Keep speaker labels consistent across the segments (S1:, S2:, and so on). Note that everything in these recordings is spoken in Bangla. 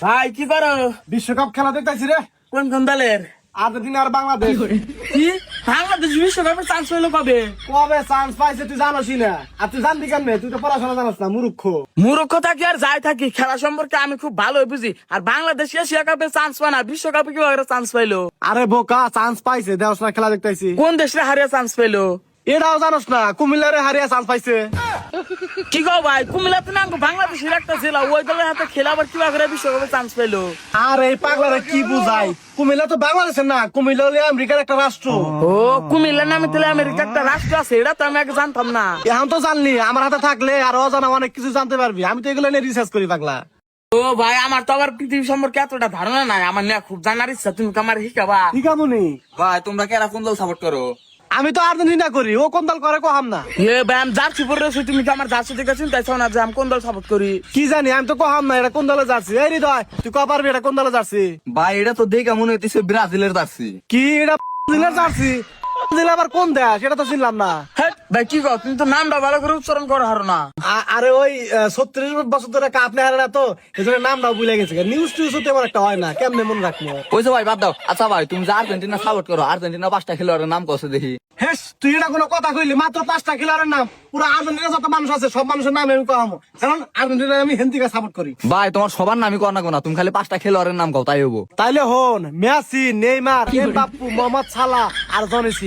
S1: ভাই কি করো?
S2: বিশ্বকাপ খেলা দেখতেছি রে।
S1: কোন কোন দলের?
S2: আর্জেন্টিনা আর বাংলাদেশ।
S1: কি বাংলাদেশ বিশ্বকাপে চান্স হইলো কবে?
S2: কবে চান্স পাইছে তুই জানোসই না। আর তুই জানবি কেমনে? তুই তো পড়াশোনা জানাস না, মূর্খ।
S1: মূর্খ থাকি আর যাই থাকি, খেলা সম্পর্কে আমি খুব ভালোই বুঝি। আর বাংলাদেশ এশিয়া কাপে চান্স পায় না, বিশ্বকাপে কিভাবে চান্স পাইলো?
S2: আরে বোকা, চান্স পাইছে, দেওস না খেলা দেখতেছি।
S1: কোন দেশে হারিয়ে চান্স পাইলো?
S2: এটাও জানোস না, কুমিল্লারে হারিয়ে চান্স পাইছে।
S1: কি গো ভাই, কুমিল্লাতে না বাংলাদেশের একটা জেলা, ওই দলের হাতে খেলা আবার কিভাবে বিশ্বকাপে চান্স পাইলো?
S2: আর এই পাগলারে কি বুঝাই? কুমিল্লা তো বাংলাদেশের না, কুমিল্লা হলে আমেরিকার একটা রাষ্ট্র।
S1: ও কুমিল্লা নামে তাহলে আমেরিকা একটা রাষ্ট্র আছে, এটা তো আমি আগে জানতাম না।
S2: এখন তো জানলি, আমার হাতে থাকলে আর অজানা অনেক কিছু জানতে পারবি। আমি তো এগুলো নিয়ে রিসার্চ করি পাগলা।
S1: ও ভাই, আমার তো আবার পৃথিবী সম্পর্কে এতটা ধারণা নাই, আমার নিয়ে খুব জানার ইচ্ছা, তুমি আমার শিখাবা?
S2: ঠিক আছে।
S3: ভাই তোমরা কেরা কোন দল সাপোর্ট করো?
S2: আমি তো আর্জেন্টিনা করি, ও কোন দল করে কহাম না।
S1: এ ভাই, আমি জার্সি পরে রয়েছি, তুমি কি আমার জার্সি দেখে চিন্তাইছো না যে আমি কোন দল সাপোর্ট করি?
S2: কি জানি, আমি তো কহাম না এটা কোন দলে যাচ্ছি। এই হৃদয়, তুই কহ পারবি এটা কোন দলে যাচ্ছি?
S3: ভাই এটা তো দেখে মনে হইতেছে ব্রাজিলের জার্সি।
S2: কি এটা দিলের জার্সি? দিলে আবার কোন দেশ এটা তো চিনলাম না।
S1: হ্যাঁ ভাই, কি কর, তুমি তো নামটা ভালো করে উচ্চারণ করো হারো না।
S2: আরে ওই 36 বছর ধরে কাপ নেই হারে না, তো এই জন্য নামটাও ভুলে গেছে। নিউজ টিউজ তো তেমন একটা হয় না, কেমনে মনে রাখবো?
S3: ওইসব ভাই বাদ দাও। আচ্ছা ভাই তুমি যে আর্জেন্টিনা সাপোর্ট করো, আর্জেন্টিনা 5টা খেলোয়াড়ের নাম কত দেখি?
S2: হেস, তুই এটা কোনো কথা কইলি? মাত্র 5টা খেলোয়াড়ের নাম, পুরো আর্জেন্টিনা যত মানুষ আছে সব মানুষের নাম আমি কহামো, কারণ আর্জেন্টিনা আমি হেন্দিকে সাপোর্ট করি।
S3: ভাই তোমার সবার নামই কর না কোনা, তুমি খালি 5টা খেলোয়াড়ের নাম কও তাই হবো।
S2: তাইলে হন, মেসি, নেইমার, এমবাপ্পে, মোহাম্মদ সালাহ আর জনি সিং।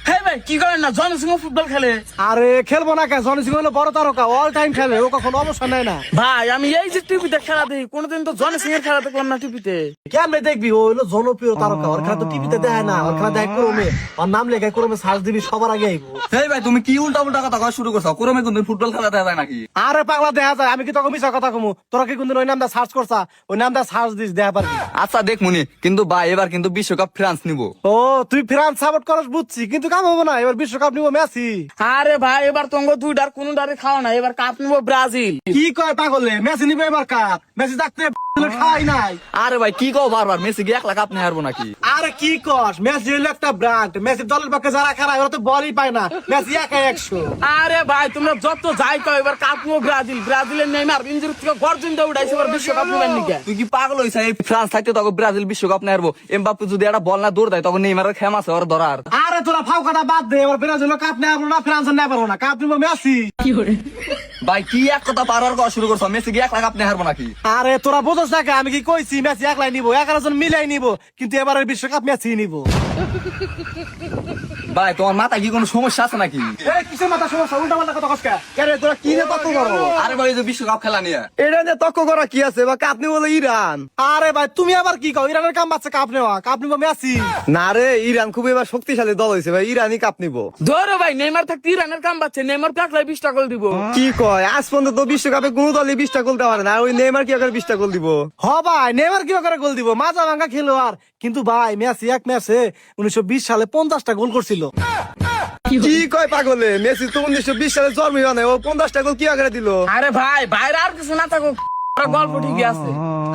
S1: হ্যাঁ ভাই, কি করেন না, জন সিংহ ফুটবল খেলে?
S2: আরে খেলবো না কে? জনি সিং হলো বড় তারকা, অল টাইম খেলে, ও কখনো অবসর নেয় না।
S1: ভাই আমি এই যে টিভিতে খেলা দেখি, কোনোদিন তো জন সিং এর খেলা দেখলাম না টিভিতে।
S2: কেমনে দেখবি? ও হলো জনপ্রিয় তারকা, ওর খেলা তো টিভিতে দেখায় না, ওর খেলা দেখায় ক্রমে। ওর নাম লেখা ক্রমে সার্চ দিবি, সবার আগে আইবো।
S3: এই ভাই তুমি কি উল্টা উল্টা কথা কওয়া শুরু করছো? কোরমে কোনদিন ফুটবল খেলা দেখা যায় নাকি?
S2: আরে পাগলা, দেখা যায়। আমি কি তোকে মিছা কথা কমু? তোরা কি কোনদিন ওই নামটা সার্চ করছা? ওই নামটা সার্চ দিস, দেখা পারবি।
S3: আচ্ছা দেখ মুনি, কিন্তু ভাই এবার কিন্তু বিশ্বকাপ ফ্রান্স নিবো।
S2: ও তুই ফ্রান্স সাপোর্ট করস বুঝছি, কিন্তু কাম হবো না, এবার বিশ্বকাপ নিবো মেসি।
S1: আরে ভাই, এবার তোমাকে দুইটার কোন ডারে খাওয়া না, এবার কাপ নিবো ব্রাজিল।
S2: কি কয় পাগলে? মেসি নিবে এবার কাপ? মেসি থাকতে খাই নাই।
S3: আরে ভাই কি কও বারবার, মেসি কি 1 লাখ আপনি হারবো নাকি?
S2: আরে কি কস? মেসি হলো একটা ব্র্যান্ড, মেসি দলের পক্ষে যারা খেলায় ওরা তো বলই পায় না, মেসি একাই 100।
S1: আরে ভাই, তোমরা যত যাই কও, এবার কাপ নিবো ব্রাজিল। ব্রাজিলের নেইমার ইনজুরি থেকে গর্জন দিয়ে উঠাইছে, এবার বিশ্বকাপ নিবেন নাকি?
S3: তুই কি পাগল হইছ? এই ফ্রান্স থাকতে তখন ব্রাজিল বিশ্বকাপ নেই হারবো। এমবাপ্পে যদি একটা বল না দৌড় দেয় তখন নেইমারের খেম আছে ওর ধরার।
S2: আরে তোরা ফাও কথা বাদ দে, এবার ব্রাজিল কাপ নেবো না, ফ্রান্স নেবো না, কাপ নিবো মেসি।
S3: ভাই কি এক কথা পারার কথা শুরু করছো? মেসি কি 1 লাখ আপনি হারবো নাকি?
S2: আরে তোরা বোঝস না কে? আমি কি কইছি মেসি একলাই নিবো? 11 জন মিলাই নিবো, কিন্তু এবারের বিশ্বকাপ মেসি নিবো।
S3: ভাই তোমার মাথা কি কোনো সমস্যা আছে নাকি?
S2: এই কিসের মাথা সমস্যা? উল্টা পাল্টা কথা কস কে? রে তোরা কি নিয়ে তর্ক করো?
S3: আরে ভাই এই যে বিশ্বকাপ খেলা নিয়ে
S2: এটা নিয়ে তর্ক করা কি আছে? বা কাপ নিবো ইরান। আরে ভাই তুমি আবার কি কও? ইরানের কাম বাচ্চা কাপ নেওয়া, কাপ নিবো মেসি।
S4: না রে, ইরান খুব এবার শক্তিশালী দল হয়েছে ভাই, ইরানই কাপ নিবো।
S1: ধরো ভাই, নেইমার থাকতে ইরানের কাম পাচ্ছে, নেইমার থাকলে 20টা গোল দিব।
S4: কি কয়? আজ পর্যন্ত তো বিশ্বকাপে কোন দলই 20টা গোল দেওয়া পারে না, আর ওই নেইমার কি করে 20টা গোল দিব?
S2: হ ভাই, নেইমার কি করে গোল দিব? মাজা ভাঙা খেলোয়াড়, কিন্তু ভাই মেসি এক ম্যাচে 1920 সালে 50টা গোল করছিল।
S4: কি কয় পাগলে? মেসি তো 1920 সালে জন্মই হয় নাই, ও 50টা গোল কি করে দিল?
S1: আরে ভাই, বাইরে আর কিছু না থাকুক, গল্প ঠিকই আছে।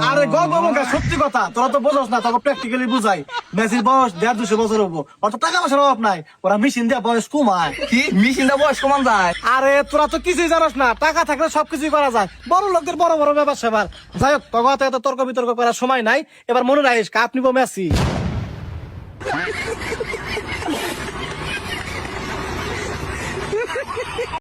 S2: আরে গল্প মুখে সত্যি কথা, তোরা তো বোঝস না, তোকে প্র্যাকটিক্যালি বুঝাই। মেসির বয়স 150 বছর হবো, অত টাকা পয়সার অভাব নাই, ওরা মেশিন দিয়ে বয়স কমায়।
S3: কি মিশিন্দা বয়স কমান যায়?
S2: আরে তোরা তো কিছুই জানাস না, টাকা থাকলে সবকিছুই করা যায়, বড় লোকদের বড় বড় ব্যাপার সেবার। যাই হোক, তোকে এত তর্ক বিতর্ক করার সময় নাই, এবার মনে রাখিস কাপ নিবো মেসি।